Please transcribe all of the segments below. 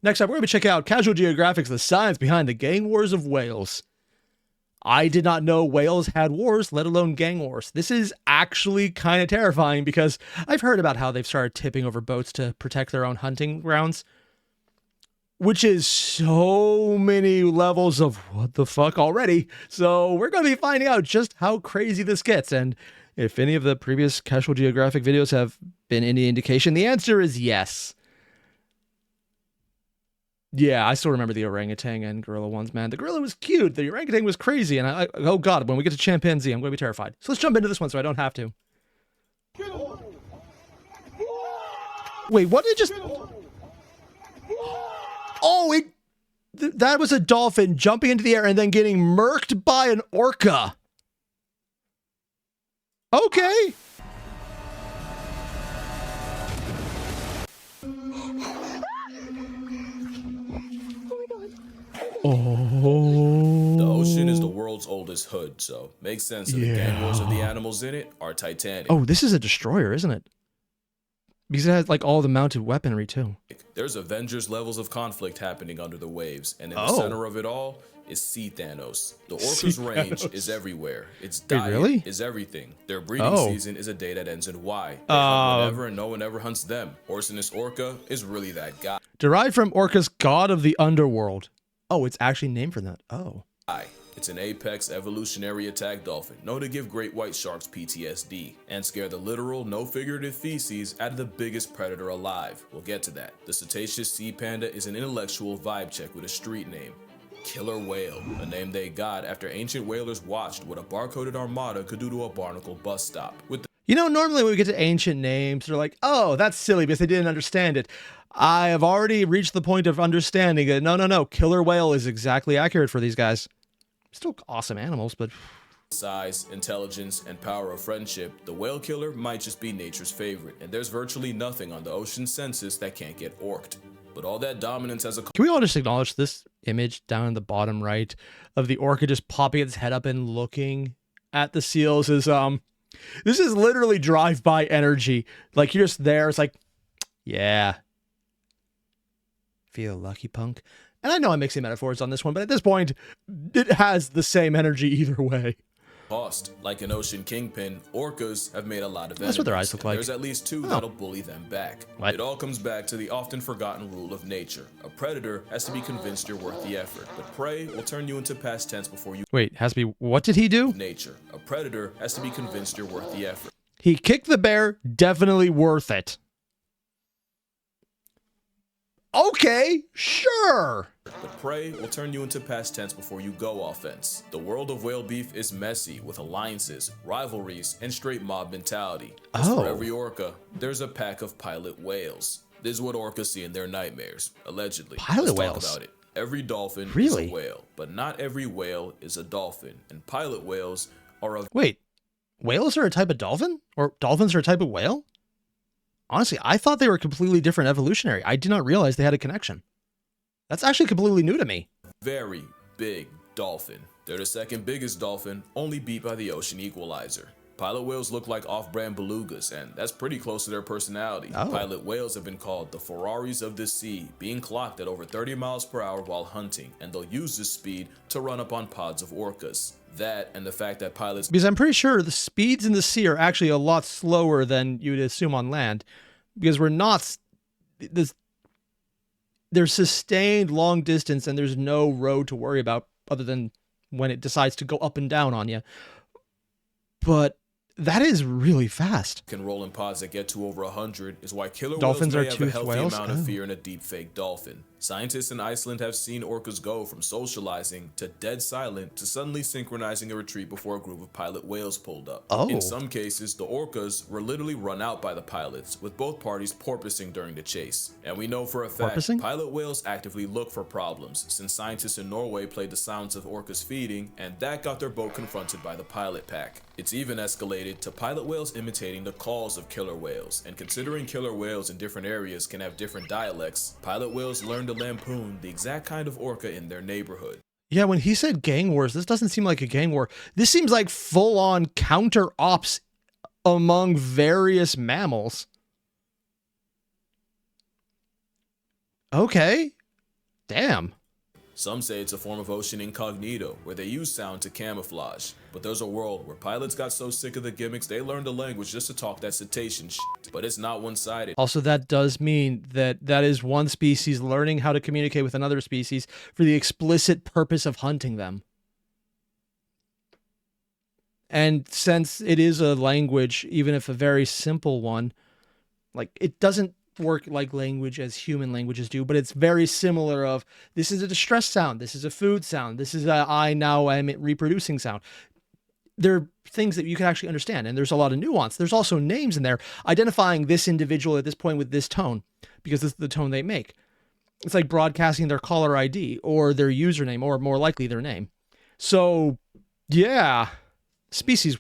Next up, we're going to check out Casual Geographic's The Science Behind the Gang Wars of Whales. I did not know whales had wars, let alone gang wars. This is actually kind of terrifying because I've heard about how they've started tipping over boats to protect their own hunting grounds, which is so many levels of what the fuck already. So we're going to be finding out just how crazy this gets. And if any of the previous Casual Geographic videos have been any indication, the answer is yes. Yeah, I still remember the orangutan and gorilla ones, man. The gorilla was cute. The orangutan was crazy. And oh God, when we get to chimpanzee, I'm going to be terrified. So let's jump into this one so I don't have to. Wait, what did it just... Oh, that was a dolphin jumping into the air and then getting murked by an orca. Okay. Oh. The ocean is the world's oldest hood, so makes sense that the gang wars of the animals in it are titanic. Oh, this is a destroyer, isn't it? Because it has like all the mounted weaponry too. There's Avengers levels of conflict happening under the waves, and in the center of it all is Sea Thanos. The orca's range is everywhere. Its diet is everything. Their breeding season is a day that ends in Y. They hunt whenever and no one ever hunts them. Orsonus Orca is really that guy. Derived from Orca's god of the underworld. Oh, it's actually named for that. Oh. It's an apex evolutionary attack dolphin, known to give great white sharks PTSD, and scare the literal, no figurative feces out of the biggest predator alive. We'll get to that. The cetaceous sea panda is an intellectual vibe check with a street name. Killer Whale, a name they got after ancient whalers watched what a barcoded armada could do to a barnacle bus stop. You know, normally when we get to ancient names, they're like, oh, that's silly because they didn't understand it. I have already reached the point of understanding it. No. Killer whale is exactly accurate for these guys. Still awesome animals, but... Size, intelligence, and power of friendship, the whale killer might just be nature's favorite, and there's virtually nothing on the ocean census that can't get orked. But all that dominance has a... Can we all just acknowledge this image down in the bottom right of the orca just popping its head up and looking at the seals is, this is literally drive-by energy. Like, you're just there, it's like, yeah. Feel lucky, punk. And I know I'm mixing metaphors on this one, but at this point, it has the same energy either way. Cost. Like an ocean kingpin, orcas have made a lot of enemies. That's what their eyes look like. There's at least two that'll bully them back. What? It all comes back to the often forgotten rule of nature. A predator has to be convinced you're worth the effort, but prey will turn you into past tense before you... Wait, has to be... What did he do? Nature. A predator has to be convinced you're worth the effort. He kicked the bear, definitely worth it. Okay, sure. But prey will turn you into past tense before you go offense. The world of whale beef is messy with alliances, rivalries, and straight mob mentality. As for every orca, there's a pack of pilot whales. This is what orcas see in their nightmares, allegedly. Pilot Let's whales? talk about it. Every dolphin Really? is a whale, but not every whale is a dolphin, and pilot whales are a... Wait, whales are a type of dolphin? Or dolphins are a type of whale? Honestly, I thought they were completely different evolutionary. I did not realize they had a connection. That's actually completely new to me. Very big dolphin. They're the second biggest dolphin, only beat by the ocean equalizer. Pilot whales look like off-brand belugas, and that's pretty close to their personality. Pilot whales have been called the Ferraris of the sea, being clocked at over 30 miles per hour while hunting, and they'll use this speed to run up on pods of orcas. That and the fact that pilots... Because I'm pretty sure the speeds in the sea are actually a lot slower than you'd assume on land. Because we're not... There's sustained long distance and there's no road to worry about other than when it decides to go up and down on you. But that is really fast. Can roll in pods that get to over 100 is why killer Dolphins whales are may have a toothed healthy whales? amount of fear in a deep fake dolphin. Scientists in Iceland have seen orcas go from socializing to dead silent to suddenly synchronizing a retreat before a group of pilot whales pulled up. In some cases, the orcas were literally run out by the pilots, with both parties porpoising during the chase. And we know for a fact, pilot whales actively look for problems, since scientists in Norway played the sounds of orcas feeding, and that got their boat confronted by the pilot pack. It's even escalated to pilot whales imitating the calls of killer whales, and considering killer whales in different areas can have different dialects, pilot whales learn to lampoon the exact kind of orca in their neighborhood. Yeah, when he said gang wars, this doesn't seem like a gang war. This seems like full-on counter-ops among various mammals. Okay. Damn. Some say it's a form of ocean incognito, where they use sound to camouflage. But there's a world where pilots got so sick of the gimmicks they learned a language just to talk that cetacean shit. But it's not one-sided. Also, that does mean that that is one species learning how to communicate with another species for the explicit purpose of hunting them. And since it is a language, even if a very simple one, like, it doesn't work like language as human languages do, but it's very similar of, this is a distress sound, this is a food sound, this is a I now am reproducing sound. They're things that you can actually understand, and there's a lot of nuance. There's also names in there identifying this individual at this point with this tone, because this is the tone they make. It's like broadcasting their caller ID or their username, or more likely their name. So, yeah, species,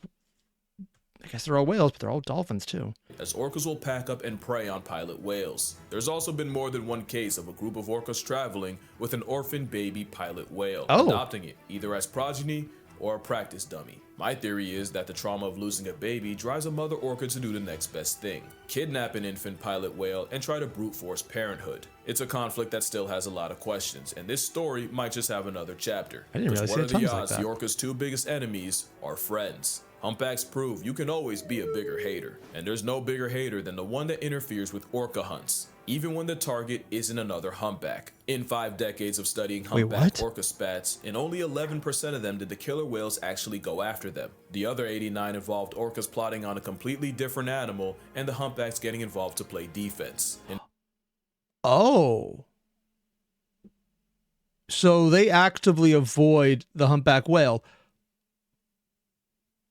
I guess they're all whales, but they're all dolphins too. As orcas will pack up and prey on pilot whales. There's also been more than one case of a group of orcas traveling with an orphan baby pilot whale, adopting it either as progeny or a practice dummy. My theory is that the trauma of losing a baby drives a mother orca to do the next best thing: kidnap an infant pilot whale and try to brute force parenthood. It's a conflict that still has a lot of questions, and this story might just have another chapter. I didn't realize what are the odds like that. The orca's two biggest enemies are friends? Humpbacks prove you can always be a bigger hater, and there's no bigger hater than the one that interferes with orca hunts, even when the target isn't another humpback. In 5 decades of studying humpback orca spats, in only 11% of them did the killer whales actually go after them. The other 89 involved orcas plotting on a completely different animal, and the humpbacks getting involved to play defense. Oh. So they actively avoid the humpback whale,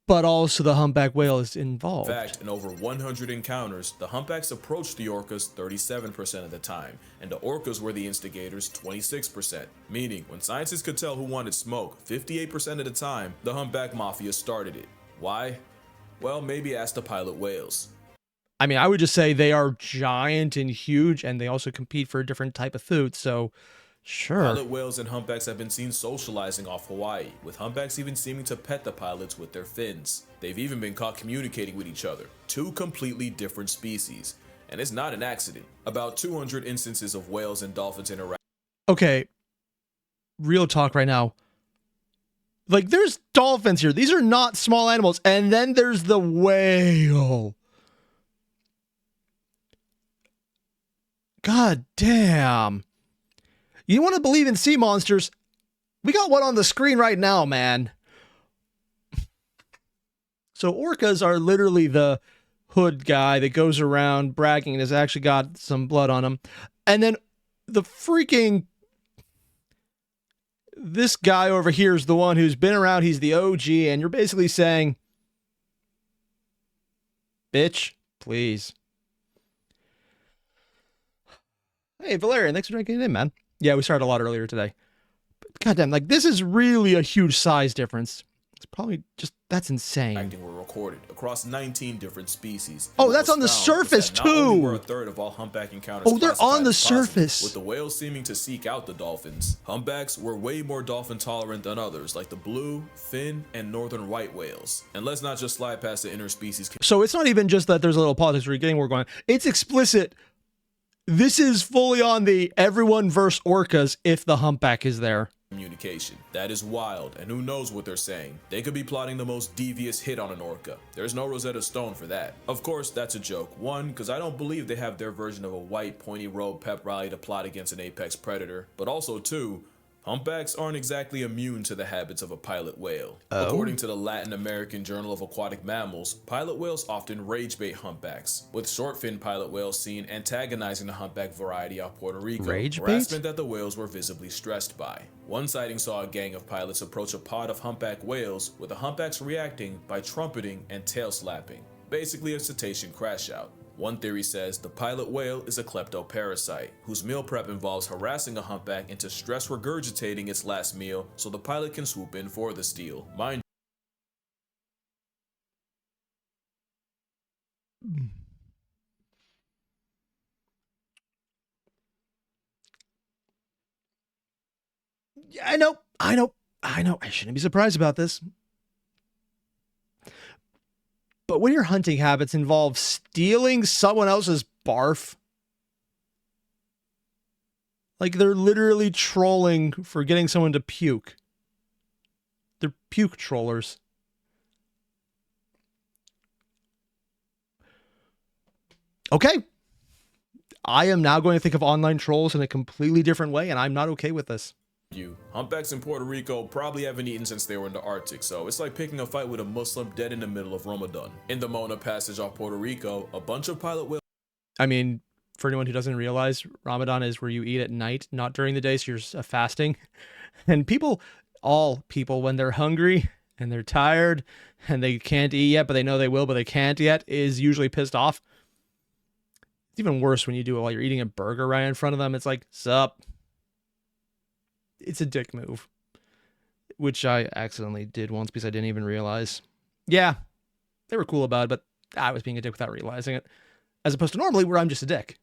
but also the humpback whale is involved. In fact, in over 100 encounters, the humpbacks approached the orcas 37% of the time, and the orcas were the instigators 26%, meaning when scientists could tell who wanted smoke, 58% of the time, the humpback mafia started it. Why? Well, maybe ask the pilot whales. I mean, I would just say they are giant and huge, and they also compete for a different type of food, so sure. Pilot whales and humpbacks have been seen socializing off Hawaii, with humpbacks even seeming to pet the pilots with their fins. They've even been caught communicating with each other, 2 completely different species. And it's not an accident. About 200 instances of whales and dolphins interact. Okay, real talk right now. Like, there's dolphins here. These are not small animals. And then there's the whale. God damn. You want to believe in sea monsters? We got one on the screen right now, man. So orcas are literally the hood guy that goes around bragging and has actually got some blood on him. And then the freaking... this guy over here is the one who's been around. He's the OG, and you're basically saying, bitch, please. Hey, Valerian, thanks for drinking it in, man. Yeah, we started a lot earlier today. But goddamn, like, this is really a huge size difference. It's probably just, that's insane. Were recorded across 19 different species. Oh, that's on the surface too. Not only were a third of all humpback encounters. Oh, they're on the surface. With the whales seeming to seek out the dolphins, humpbacks were way more dolphin tolerant than others, like the blue, fin, and northern white whales. And let's not just slide past the interspecies. So it's not even just that there's a little politics we're getting, we're going. It's explicit. This is fully on the everyone versus orcas if the humpback is there. Communication. That is wild, and who knows what they're saying. They could be plotting the most devious hit on an orca. There's no Rosetta Stone for that. Of course, that's a joke. One, because I don't believe they have their version of a white, pointy-robe pep rally to plot against an apex predator. But also, two, humpbacks aren't exactly immune to the habits of a pilot whale. According to the Latin American Journal of Aquatic Mammals, pilot whales often rage bait humpbacks, with short-fin pilot whales seen antagonizing the humpback variety off Puerto Rico, harassment that the whales were visibly stressed by. One sighting saw a gang of pilots approach a pod of humpback whales, with the humpbacks reacting by trumpeting and tail slapping, basically a cetacean crash out. One theory says the pilot whale is a kleptoparasite, whose meal prep involves harassing a humpback into stress regurgitating its last meal so the pilot can swoop in for the steal. Mind Yeah, I know. I shouldn't be surprised about this. But when your hunting habits involve stealing someone else's barf, Like, they're literally trolling for getting someone to puke. They're puke trollers. Okay. I am now going to think of online trolls in a completely different way, and I'm not okay with this. Humpbacks in Puerto Rico probably haven't eaten since they were in the Arctic, so it's like picking a fight with a Muslim dead in the middle of Ramadan. In the Mona Passage off Puerto Rico, a bunch of pilot whales... I mean, for anyone who doesn't realize, Ramadan is where you eat at night, not during the day, so you're fasting. And all people, when they're hungry and they're tired and they can't eat yet, but they know they will, but they can't yet, is usually pissed off. It's even worse when you do it while you're eating a burger right in front of them. It's like, sup? It's a dick move, which I accidentally did once because I didn't even realize. Yeah, they were cool about it, but I was being a dick without realizing it, as opposed to normally where I'm just a dick.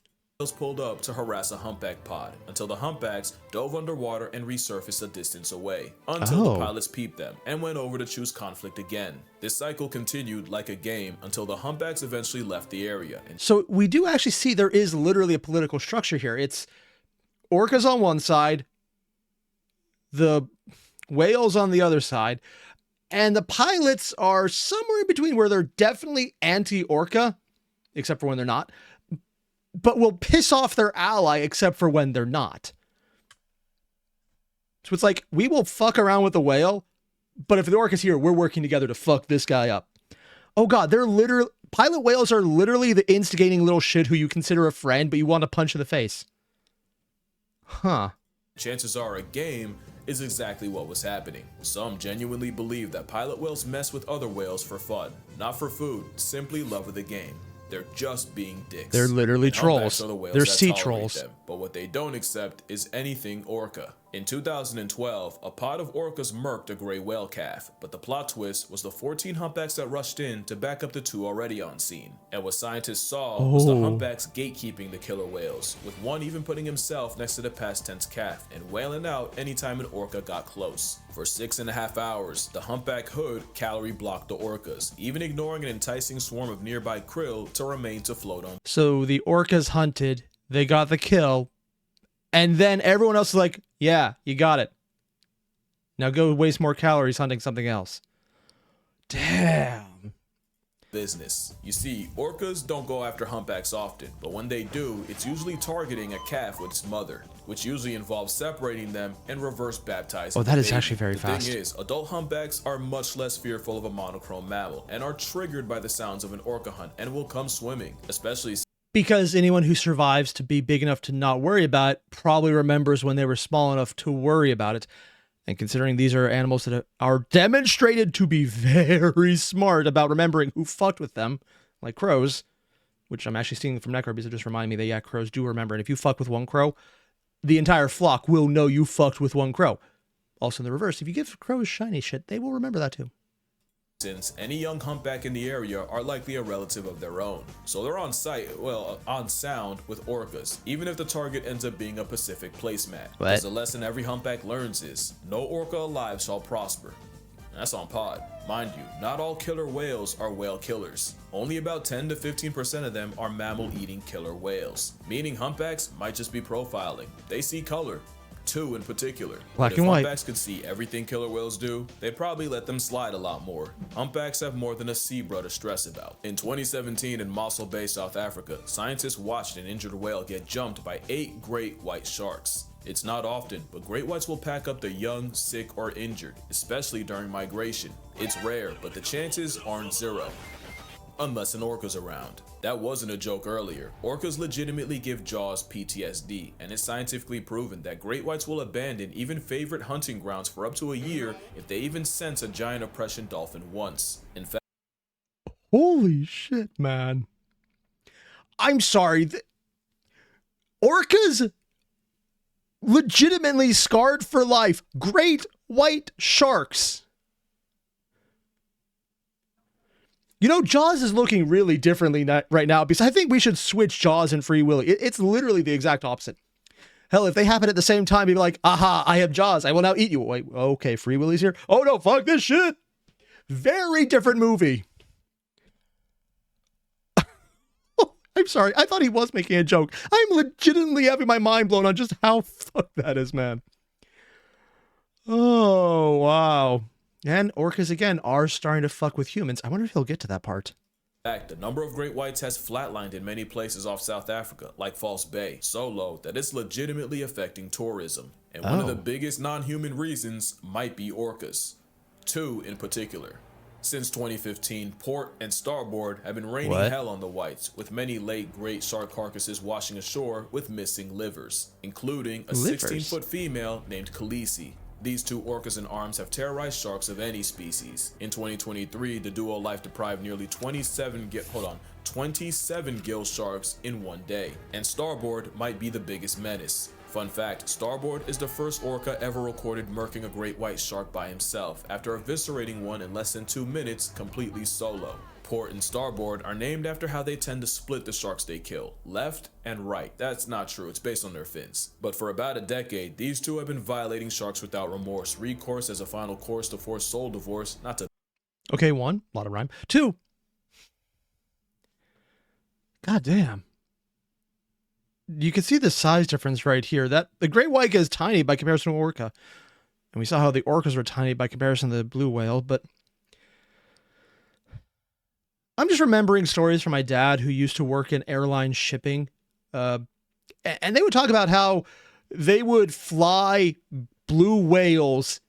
Pulled up to harass a humpback pod until the humpbacks dove underwater and resurfaced a distance away until the pilots peeped them and went over to choose conflict again. This cycle continued like a game until the humpbacks eventually left the area. So we do actually see there is literally a political structure here. It's orcas on one side, the whales on the other side, and the pilots are somewhere in between where they're definitely anti-orca, except for when they're not, but will piss off their ally except for when they're not. So it's like, we will fuck around with the whale, but if the orca's here, we're working together to fuck this guy up. Oh god, pilot whales are literally the instigating little shit who you consider a friend, but you want to punch in the face. Huh. Chances are a game is exactly what was happening. Some genuinely believe that pilot whales mess with other whales for fun, not for food, simply love of the game. They're just being dicks. They're literally trolls. They're sea trolls. But what they don't accept is anything orca. In 2012, a pod of orcas murked a gray whale calf, but the plot twist was the 14 humpbacks that rushed in to back up the 2 already on scene. And what scientists saw was the humpbacks gatekeeping the killer whales, with one even putting himself next to the past tense calf and wailing out anytime an orca got close. For 6.5 hours, the humpback hood calorie blocked the orcas, even ignoring an enticing swarm of nearby krill to remain to float on. So the orcas hunted, they got the kill, and then everyone else is like, yeah, you got it. Now go waste more calories hunting something else. Damn. Business. You see, orcas don't go after humpbacks often, but when they do, it's usually targeting a calf with its mother, which usually involves separating them and reverse baptizing. Oh, that is actually very fast. The thing is, adult humpbacks are much less fearful of a monochrome mammal and are triggered by the sounds of an orca hunt and will come swimming, especially because anyone who survives to be big enough to not worry about it probably remembers when they were small enough to worry about it. And considering these are animals that are demonstrated to be very smart about remembering who fucked with them, like crows, which I'm actually stealing from Necro because it just reminded me that, yeah, crows do remember. And if you fuck with one crow, the entire flock will know you fucked with one crow. Also in the reverse, if you give crows shiny shit, they will remember that too. Since any young humpback in the area are likely a relative of their own, so they're on sound with orcas, even if the target ends up being a Pacific placemat. Because the lesson every humpback learns is, no orca alive shall prosper. And that's on pod. Mind you, not all killer whales are whale killers. Only about 10 to 15% of them are mammal-eating killer whales, meaning humpbacks might just be profiling. They see color. 2 in particular. Black and white. If humpbacks could see everything killer whales do, they'd probably let them slide a lot more. Humpbacks have more than a zebra to stress about. In 2017 in Mossel Bay, South Africa, scientists watched an injured whale get jumped by 8 great white sharks. It's not often, but great whites will pack up the young, sick, or injured, especially during migration. It's rare, but the chances aren't zero. Unless an orca's around. That wasn't a joke earlier. Orcas legitimately give jaws PTSD, and it's scientifically proven that great whites will abandon even favorite hunting grounds for up to a year if they even sense a giant oppression dolphin once. In fact, holy shit, man. I'm sorry. Orcas legitimately scarred for life. Great white sharks. You know, Jaws is looking really differently right now because I think we should switch Jaws and Free Willy. It's literally the exact opposite. Hell, if they happen at the same time, you'd be like, aha, I have Jaws. I will now eat you. Wait, okay, Free Willy's here. Oh no, fuck this shit. Very different movie. I'm sorry. I thought he was making a joke. I'm legitimately having my mind blown on just how fucked that is, man. Oh, wow. And orcas, again, are starting to fuck with humans. I wonder if he'll get to that part. In fact, the number of great whites has flatlined in many places off South Africa, like False Bay, so low that it's legitimately affecting tourism. And one of the biggest non-human reasons might be orcas. Two in particular. Since 2015, port and starboard have been raining hell on the whites, with many late great shark carcasses washing ashore with missing livers, including a 16-foot female named Khaleesi. These two orcas in arms have terrorized sharks of any species. In 2023, the duo life-deprived nearly 27 gill sharks in one day, and starboard might be the biggest menace. Fun fact, starboard is the first orca ever recorded murking a great white shark by himself after eviscerating one in less than 2 minutes completely solo. Port and starboard are named after how they tend to split the sharks they kill, left and right. That's not true, it's based on their fins. But for about a decade, these two have been violating sharks without remorse. Recourse as a final course to force soul divorce, not to... Okay, 1, a lot of rhyme. 2, god damn. You can see the size difference right here. That the great white is tiny by comparison to orca. And we saw how the orcas were tiny by comparison to the blue whale, but I'm just remembering stories from my dad who used to work in airline shipping. And they would talk about how they would fly blue whales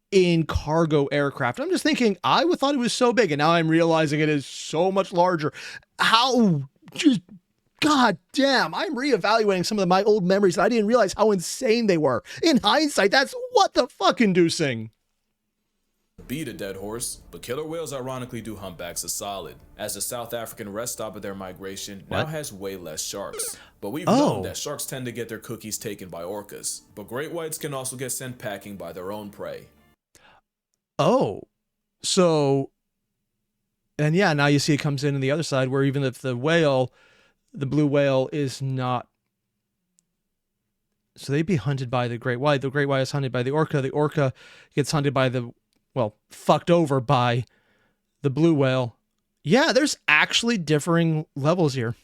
in cargo aircraft. I'm just thinking, I would thought it was so big, and now I'm realizing it is so much larger. How just... God damn, I'm reevaluating some of my old memories, and I didn't realize how insane they were. In hindsight, that's what the fuck inducing. Beat a dead horse, but killer whales ironically do humpbacks a solid, as the South African rest stop of their migration now has way less sharks. But we've known that sharks tend to get their cookies taken by orcas, but great whites can also get sent packing by their own prey. Oh, so, and yeah, now you see it comes in on the other side, where even if the whale... the blue whale is not. So they'd be hunted by the great white. The great white is hunted by the orca. The orca gets hunted by the, well, fucked over by the blue whale. Yeah, there's actually differing levels here.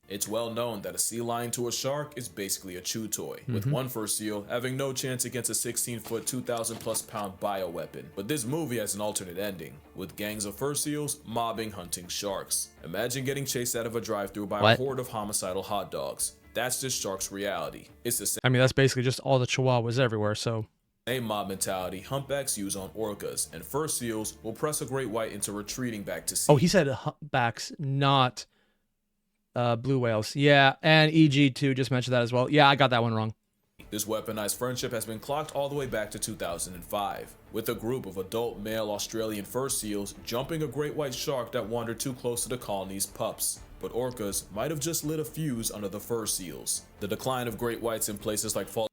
It's well known that a sea lion to a shark is basically a chew toy, with one fur seal having no chance against a 16-foot, 2,000+ pound bioweapon. But this movie has an alternate ending, with gangs of fur seals mobbing hunting sharks. Imagine getting chased out of a drive-thru by a horde of homicidal hot dogs. That's just shark's reality. It's the same. I mean, that's basically just all the chihuahuas everywhere, so... same mob mentality humpbacks use on orcas, and fur seals will press a great white into retreating back to sea. Oh, he said humpbacks, not... blue whales. Yeah, and EG2 just mentioned that as well. Yeah, I got that one wrong. This weaponized friendship has been clocked all the way back to 2005, with a group of adult male Australian fur seals jumping a great white shark that wandered too close to the colony's pups. But orcas might have just lit a fuse under the fur seals. The decline of great whites in places like False...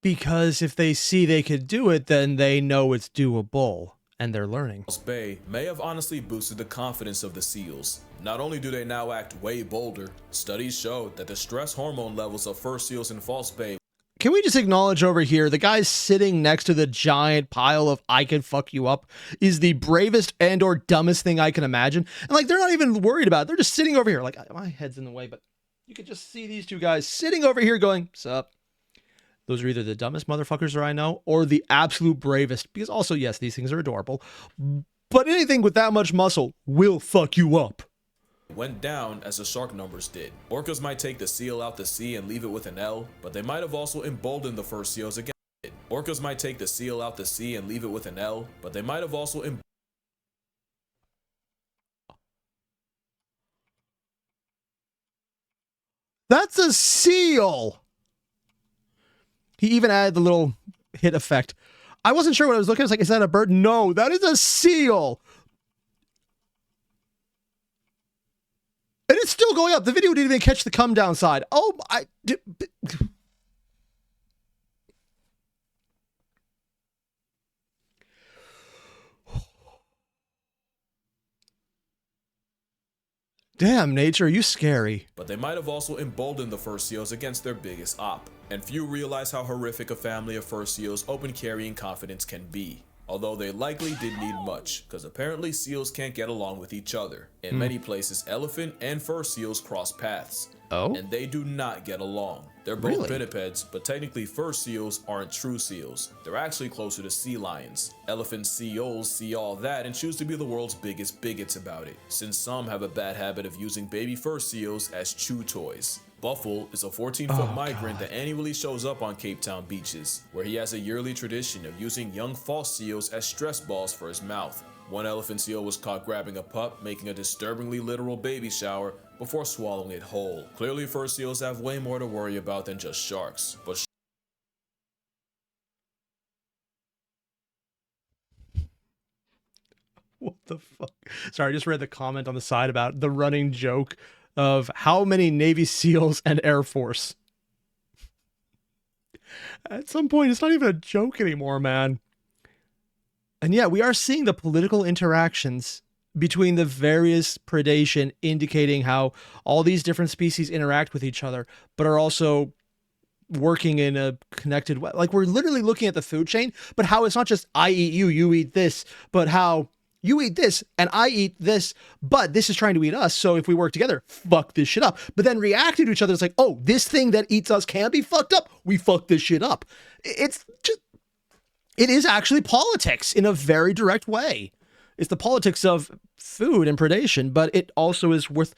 because if they see they could do it, then they know it's doable. And they're learning. False Bay may have honestly boosted the confidence of the seals. Not only do they now act way bolder, studies show that the stress hormone levels of fur seals in False Bay... Can we just acknowledge over here, the guy sitting next to the giant pile of I can fuck you up is the bravest and or dumbest thing I can imagine. And like, they're not even worried about it. They're just sitting over here. Like, my head's in the way, but you could just see these two guys sitting over here going, sup. Those are either the dumbest motherfuckers that I know or the absolute bravest. Because also, yes, these things are adorable. But anything with that much muscle will fuck you up. Went down as the shark numbers did. Orcas might take the seal out the sea and leave it with an L, but they might have also emboldened the fur seals against it. Orcas might take the seal out the sea and leave it with an L, but they might have also That's a seal! He even added the little hit effect. I wasn't sure what I was looking at. I was like, is that a bird? No, that is a seal. And it's still going up. The video didn't even catch the come down side. Oh, damn, nature, you scary. But they might have also emboldened the fur seals against their biggest op. And few realize how horrific a family of fur seals open carrying confidence can be. although they likely didn't need much, because apparently seals can't get along with each other. In many places, elephant and fur seals cross paths. Oh? And they do not get along. They're both pinnipeds, but technically fur seals aren't true seals. They're actually closer to sea lions. Elephant seals see all that and choose to be the world's biggest bigots about it, since some have a bad habit of using baby fur seals as chew toys. Buffle is a 14-foot migrant that annually shows up on Cape Town beaches, where he has a yearly tradition of using young false seals as stress balls for his mouth. One elephant seal was caught grabbing a pup, making a disturbingly literal baby shower before swallowing it whole. Clearly, fur seals have way more to worry about than just sharks, but what the fuck? Sorry, I just read the comment on the side about the running joke of how many Navy SEALs and Air Force. At some point, it's not even a joke anymore, man. And yeah, we are seeing the political interactions between the various predation, indicating how all these different species interact with each other, but are also working in a connected way. Like, we're literally looking at the food chain, but how it's not just I eat you, you eat this, but how you eat this and I eat this, but this is trying to eat us. So if we work together, fuck this shit up. But then reacting to each other, it's like, oh, this thing that eats us can be fucked up. We fuck this shit up. It's just, it is actually politics in a very direct way. It's the politics of food and predation, but it also is with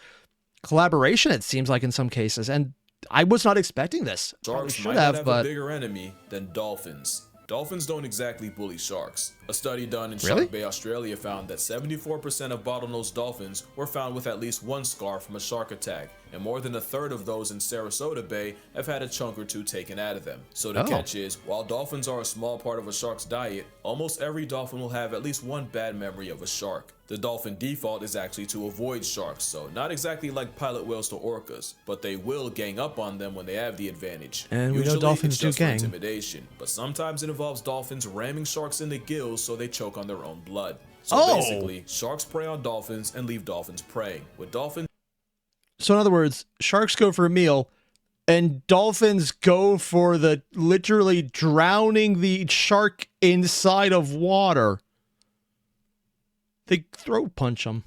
collaboration, it seems like, in some cases. And I was not expecting this. Sharks might have a bigger enemy than dolphins. Dolphins don't exactly bully sharks. A study done in Shark Bay, Australia found that 74% of bottlenose dolphins were found with at least one scar from a shark attack, and more than a third of those in Sarasota Bay have had a chunk or two taken out of them. So the catch is, while dolphins are a small part of a shark's diet, almost every dolphin will have at least one bad memory of a shark. The dolphin default is actually to avoid sharks, so not exactly like pilot whales to orcas, but they will gang up on them when they have the advantage. And we know dolphins do gang. Intimidation, but sometimes it involves dolphins ramming sharks in the gills so they choke on their own blood. So basically, sharks prey on dolphins and leave dolphins preying. With dolphins, so in other words, sharks go for a meal, and dolphins go for the literally drowning the shark inside of water. They throat punch them.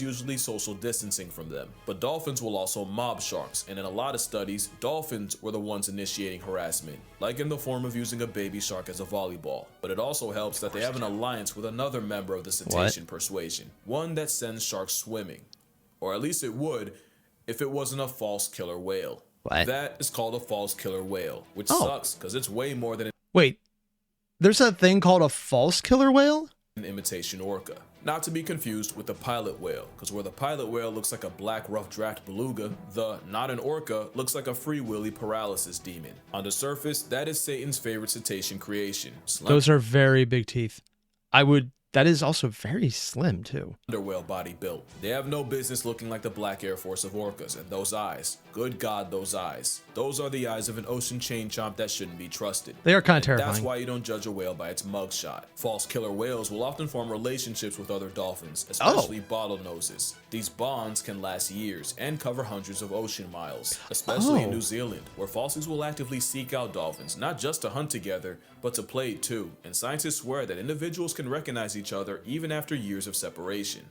usually social distancing from them, but dolphins will also mob sharks, and in a lot of studies, dolphins were the ones initiating harassment, like in the form of using a baby shark as a volleyball. But it also helps that they have an alliance with another member of the cetacean persuasion, one that sends sharks swimming. Or at least it would if it wasn't a false killer whale. That is called a false killer whale, which sucks because it's way more than Wait, there's a thing called a false killer whale? An imitation orca. Not to be confused with the pilot whale, because where the pilot whale looks like a black rough draft beluga, the not an orca looks like a free willy paralysis demon. On the surface, that is Satan's favorite cetacean creation. Those are very big teeth. That is also very slim too. Whale body built. They have no business looking like the black Air Force of orcas, and those eyes. Good God, those eyes. Those are the eyes of an ocean chain chomp that shouldn't be trusted. They are kind of terrifying. That's why you don't judge a whale by its mugshot. False killer whales will often form relationships with other dolphins, especially bottlenoses. These bonds can last years and cover hundreds of ocean miles, especially in New Zealand, where falsies will actively seek out dolphins, not just to hunt together, but to play too. And scientists swear that individuals can recognize each other even after years of separation.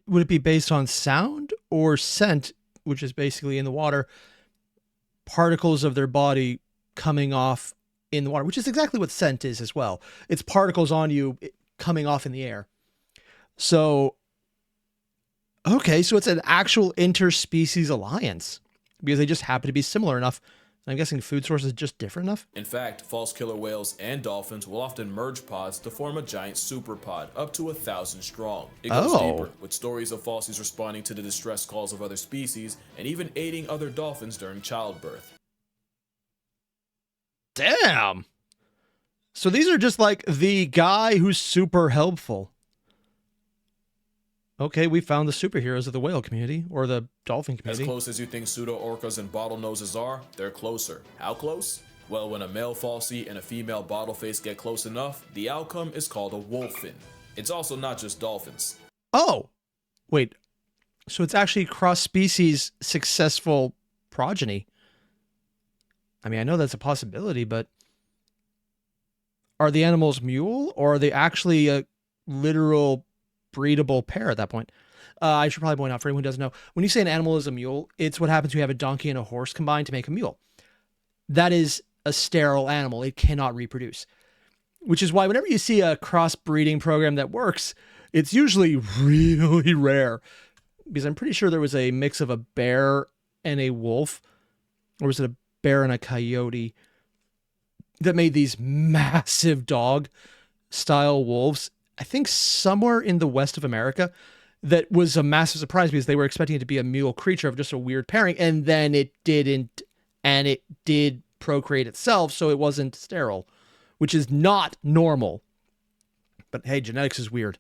Would it be based on sound or scent, which is basically in the water, particles of their body coming off in the water, which is exactly what scent is as well. It's particles on you coming off in the air. So, okay, so it's an actual interspecies alliance because they just happen to be similar enough. I'm guessing food source is just different enough? In fact, false killer whales and dolphins will often merge pods to form a giant superpod, up to 1,000 strong. It goes deeper, with stories of falsies responding to the distress calls of other species, and even aiding other dolphins during childbirth. Damn! So these are just like the guy who's super helpful. Okay, we found the superheroes of the whale community, or the dolphin community. As close as you think pseudo-orcas and bottlenoses are, they're closer. How close? Well, when a male falsie and a female bottleface get close enough, the outcome is called a wolfin. It's also not just dolphins. Oh! Wait, so it's actually cross-species successful progeny. I mean, I know that's a possibility, but are the animals mule, or are they actually a literal breedable pair at that point? I should probably point out for anyone who doesn't know, when you say an animal is a mule, it's what happens when you have a donkey and a horse combined to make a mule. That is a sterile animal. It cannot reproduce, which is why whenever you see a crossbreeding program that works, it's usually really rare, because I'm pretty sure there was a mix of a bear and a wolf, or was it a bear and a coyote, that made these massive dog style wolves, I think somewhere in the west of America. That was a massive surprise because they were expecting it to be a mule creature of just a weird pairing, and then it didn't, and it did procreate itself, so it wasn't sterile, which is not normal. But hey, genetics is weird.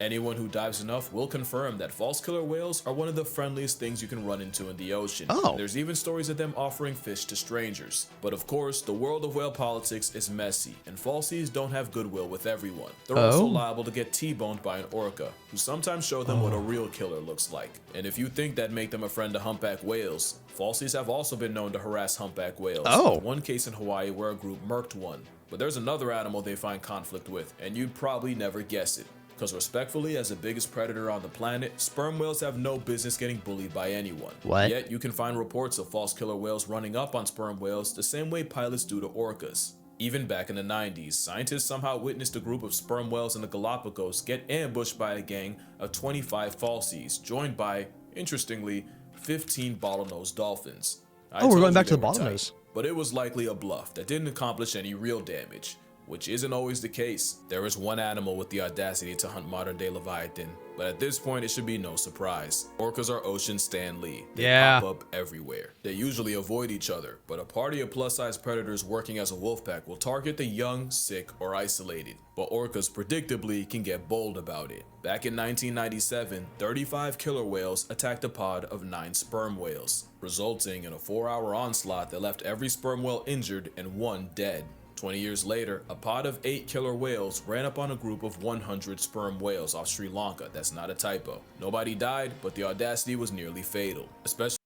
Anyone who dives enough will confirm that false killer whales are one of the friendliest things you can run into in the ocean. Oh. There's even stories of them offering fish to strangers. But of course, the world of whale politics is messy, and falsies don't have goodwill with everyone. They're also liable to get T-boned by an orca, who sometimes show them what a real killer looks like. And if you think that'd make them a friend to humpback whales, falsies have also been known to harass humpback whales. With one case in Hawaii where a group murked one. But there's another animal they find conflict with, and you'd probably never guess it. Because respectfully, as the biggest predator on the planet, sperm whales have no business getting bullied by anyone. What? Yet you can find reports of false killer whales running up on sperm whales the same way pilots do to orcas. Even back in the 90s, scientists somehow witnessed a group of sperm whales in the Galapagos get ambushed by a gang of 25 falsies, joined by, interestingly, 15 bottlenose dolphins. We're going back to the bottlenose. But it was likely a bluff that didn't accomplish any real damage. Which isn't always the case. There is one animal with the audacity to hunt modern-day Leviathan, but at this point it should be no surprise. Orcas are ocean Stan Lee. They pop up everywhere. They usually avoid each other, but a party of plus-size predators working as a wolf pack will target the young, sick, or isolated. But orcas predictably can get bold about it. Back in 1997, 35 killer whales attacked a pod of 9 sperm whales, resulting in a 4-hour onslaught that left every sperm whale injured and one dead. 20 years later, a pod of 8 killer whales ran up on a group of 100 sperm whales off Sri Lanka. That's not a typo. Nobody died, but the audacity was nearly fatal, especially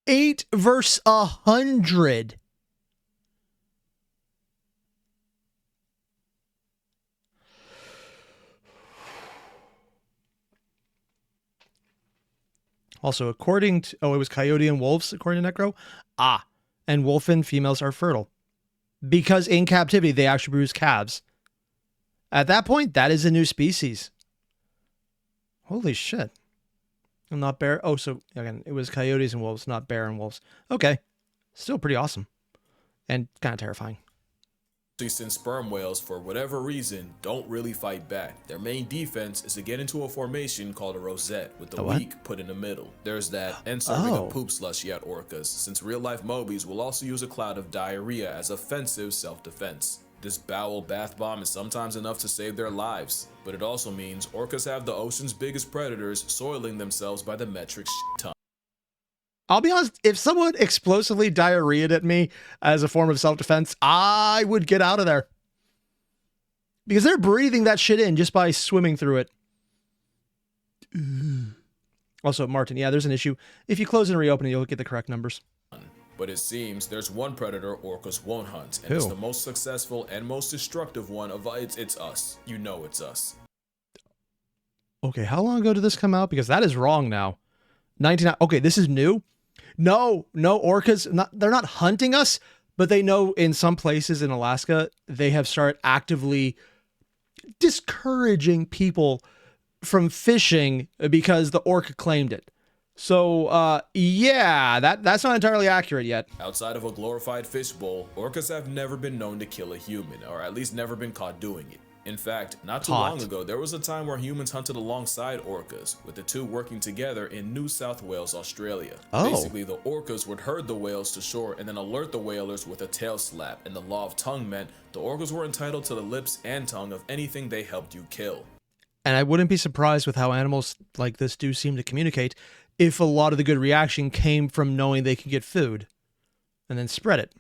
8 versus 100. Also, according to, it was coyote and wolves, according to Necro. And wolfen females are fertile. Because in captivity, they actually produce calves. At that point, that is a new species. Holy shit. I'm not bear. Oh, so again, it was coyotes and wolves, not bear and wolves. Okay. Still pretty awesome. And kind of terrifying. Since sperm whales, for whatever reason, don't really fight back. Their main defense is to get into a formation called a rosette, with the weak put in the middle. There's that, and serving a poop slushy at orcas, since real-life mobies will also use a cloud of diarrhea as offensive self-defense. This bowel bath bomb is sometimes enough to save their lives, but it also means orcas have the ocean's biggest predators soiling themselves by the metric ton. I'll be honest, if someone explosively diarrheaed at me as a form of self-defense, I would get out of there. Because they're breathing that shit in just by swimming through it. Also, Martin, yeah, there's an issue. If you close and reopen it, you'll get the correct numbers. But it seems there's one predator orcas won't hunt, and it's the most successful and most destructive one of it's us. You know it's us. Okay, how long ago did this come out? Because that is wrong now. 99. Okay, this is new. No, orcas, they're not hunting us, but they know in some places in Alaska, they have started actively discouraging people from fishing because the orca claimed it. So, yeah, that's not entirely accurate yet. Outside of a glorified fishbowl, orcas have never been known to kill a human, or at least never been caught doing it. In fact, not too long ago, there was a time where humans hunted alongside orcas, with the two working together in New South Wales, Australia. Basically, the orcas would herd the whales to shore and then alert the whalers with a tail slap, and the law of tongue meant the orcas were entitled to the lips and tongue of anything they helped you kill. And I wouldn't be surprised with how animals like this do seem to communicate if a lot of the good reaction came from knowing they can get food and then spread it.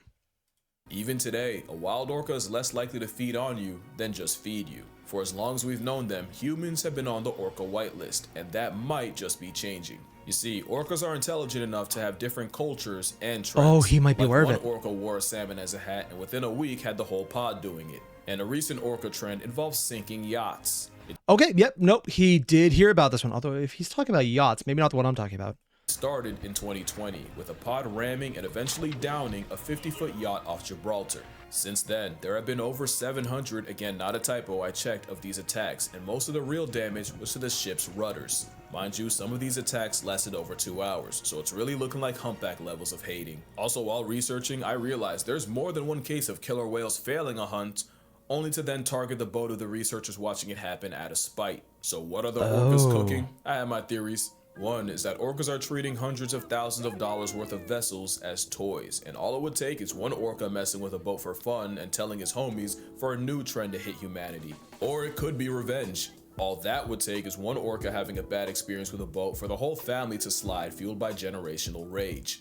Even today, a wild orca is less likely to feed on you than just feed you. For as long as we've known them, humans have been on the orca whitelist, and that might just be changing. You see, orcas are intelligent enough to have different cultures and trends. Oh, he might be aware of it. One orca wore a salmon as a hat, and within a week had the whole pod doing it. And a recent orca trend involves sinking yachts. Okay, yep, nope, he did hear about this one. Although if he's talking about yachts, maybe not the one I'm talking about. Started in 2020 with a pod ramming and eventually downing a 50-foot yacht off Gibraltar. Since then, there have been over 700, again not a typo, I checked, of these attacks, and most of the real damage was to the ship's rudders. Mind you, some of these attacks lasted over 2 hours, so it's really looking like humpback levels of hating. Also, while researching, I realized there's more than one case of killer whales failing a hunt, only to then target the boat of the researchers watching it happen out of spite. So what are the orcas cooking? I have my theories. One is that orcas are treating hundreds of thousands of dollars worth of vessels as toys, and all it would take is one orca messing with a boat for fun and telling his homies for a new trend to hit humanity. Or it could be revenge. All that would take is one orca having a bad experience with a boat for the whole family to slide, fueled by generational rage.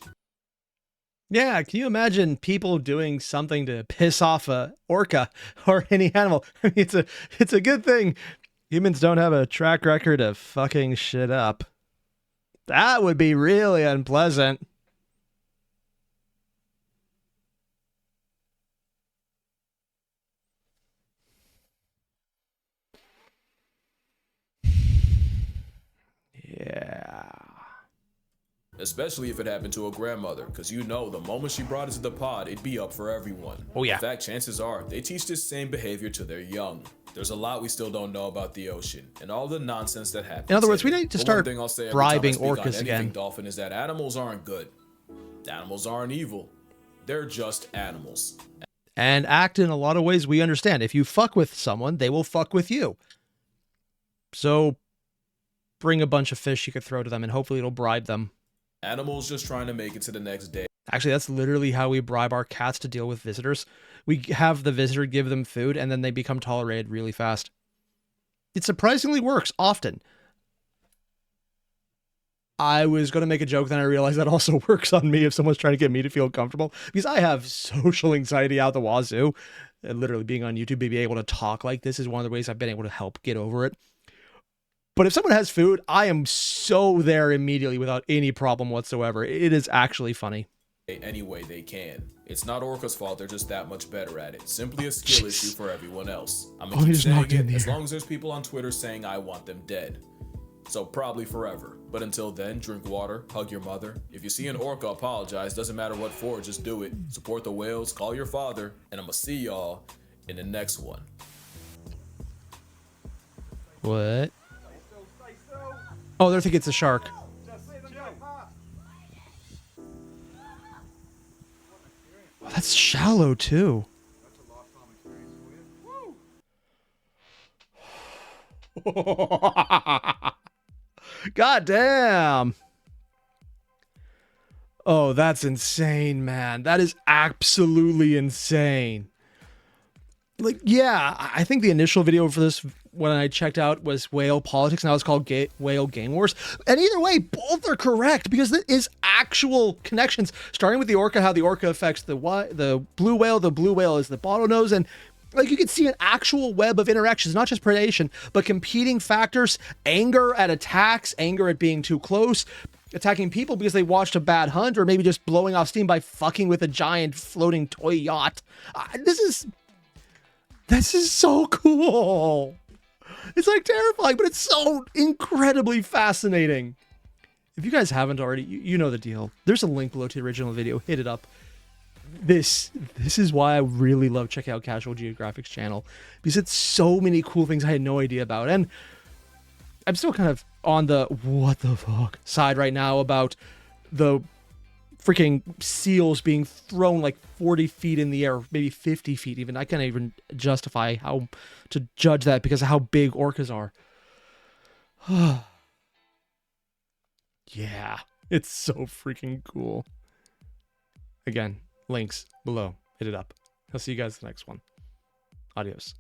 Yeah, can you imagine people doing something to piss off a orca or any animal? I mean, it's a good thing humans don't have a track record of fucking shit up. That would be really unpleasant. Yeah. Especially if it happened to a grandmother, because you know the moment she brought it to the pod, it'd be up for everyone. Oh yeah. In fact, chances are they teach this same behavior to their young. There's a lot we still don't know about the ocean and all the nonsense that happens. In other words, we need to start bribing orcas again. Dolphin is that animals aren't good. Animals aren't evil. They're just animals. And act in a lot of ways we understand. If you fuck with someone, they will fuck with you. So bring a bunch of fish you could throw to them and hopefully it'll bribe them. Animals just trying to make it to the next day. Actually, that's literally how we bribe our cats to deal with visitors. We have the visitor give them food and then they become tolerated really fast. It surprisingly works often. I was going to make a joke, then I realized that also works on me if someone's trying to get me to feel comfortable. Because I have social anxiety out the wazoo. And literally being on YouTube, being able to talk like this is one of the ways I've been able to help get over it. But if someone has food, I am so there immediately without any problem whatsoever. It is actually funny. Any way they can. It's not orca's fault, they're just that much better at it. Simply a skill issue for everyone else. I'm gonna keep saying it as long as there's people on Twitter saying I want them dead. So probably forever. But until then, drink water, hug your mother. If you see an orca, apologize. Doesn't matter what for, just do it. Support the whales, call your father, and I'm gonna see y'all in the next one. What? Oh, they're thinking it's a shark. Oh, that's shallow too. God damn. Oh, that's insane, man. That is absolutely insane. Like, yeah, I think the initial video for this, when I checked out, was whale politics. Now it's called whale gang wars. And either way, both are correct because there is actual connections. Starting with the orca, how the orca affects the blue whale. The blue whale is the bottlenose, and like you can see an actual web of interactions, not just predation, but competing factors, anger at attacks, anger at being too close, attacking people because they watched a bad hunt, or maybe just blowing off steam by fucking with a giant floating toy yacht. This is so cool. It's like terrifying, but it's so incredibly fascinating. If you guys haven't already, you know the deal. There's a link below to the original video. Hit it up. This is why I really love checking out Casual Geographic's channel, because it's so many cool things I had no idea about. And I'm still kind of on the what the fuck side right now about the freaking seals being thrown like 40 feet in the air, maybe 50 feet even. I can't even justify how to judge that because of how big orcas are. Yeah, it's so freaking cool. Again, links below. Hit it up. I'll see you guys in the next one. Adios.